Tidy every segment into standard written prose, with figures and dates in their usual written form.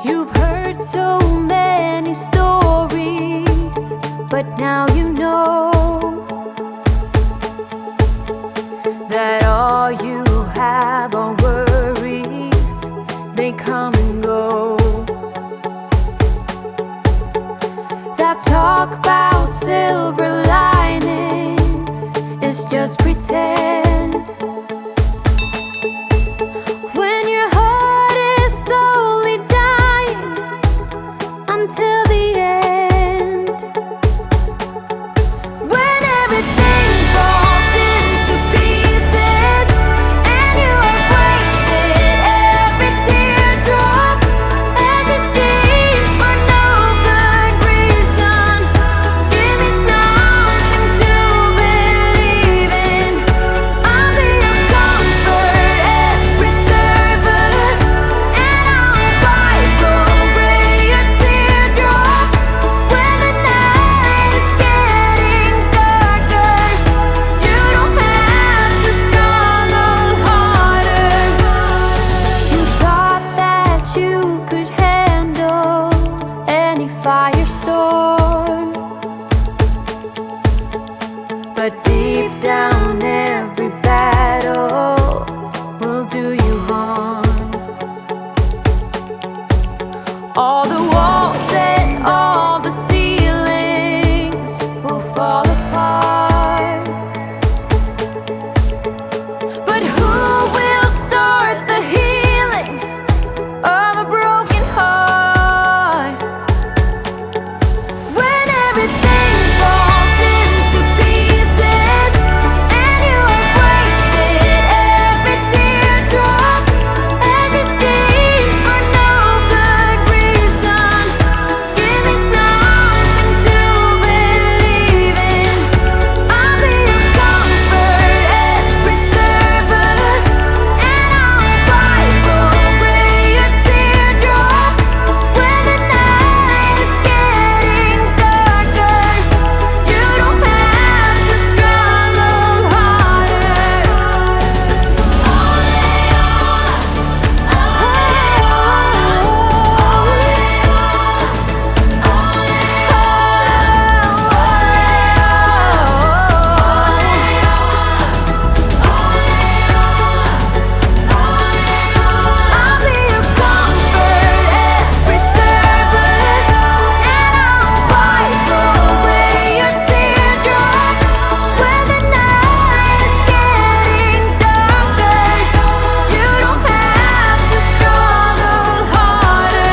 You've heard so many stories, but now you know that all you have are worries. They come and go. That talk about silver linings is just pretend. When your heart is slowly dying until the end, when everything falls into pieces and you have wasted every teardrop, as it seems for no good reason. Give me something to believe in. I'll be your comfort and preserver, and I'll wipe away your teardrops when the night is getting darker. You don't have to struggle harder. You thought that you could handle any firestorm, but deep down every battle will do you harm. All the walls and all the ceilings will fall apart, but who will start the healing of a broken heart? When everything falls into pieces and you have wasted every teardrop, as it seems for no good reason. Give me something to believe in. I'll be your comfort and preserver, and I'll wipe away your teardrops when the night is getting darker. You don't have to struggle harder. I'll be your comfort and preserver, and I'll wipe away your teardrops when the night is getting darker. You don't have to struggle harder.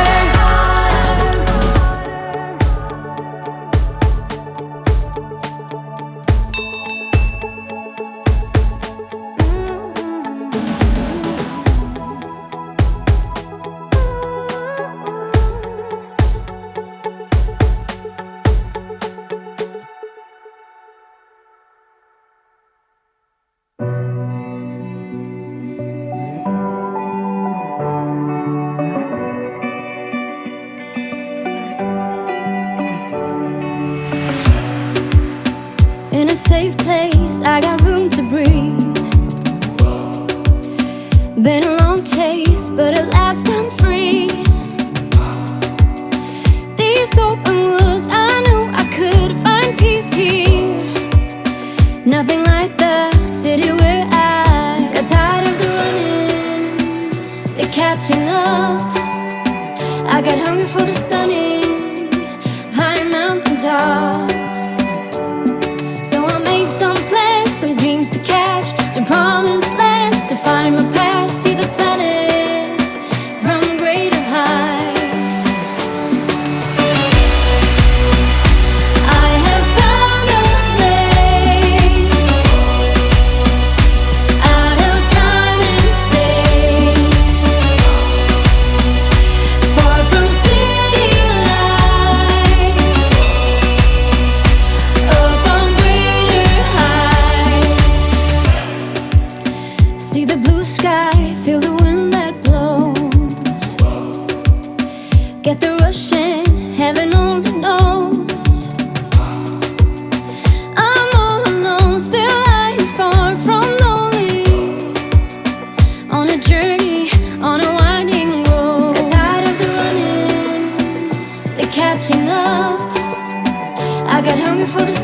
In a safe place, I got room to breathe. Been a long chase, but at last I'm free. These open woods, I knew I could find peace here. Nothing like the city where I got tired of the running, the catching up. I got hungry for the stunning high mountain tops. So I made some plans, some dreams to catch, to promised lands, to find my path, see the planet from greater heights. I have found a place out of time and space, far from city lights. before the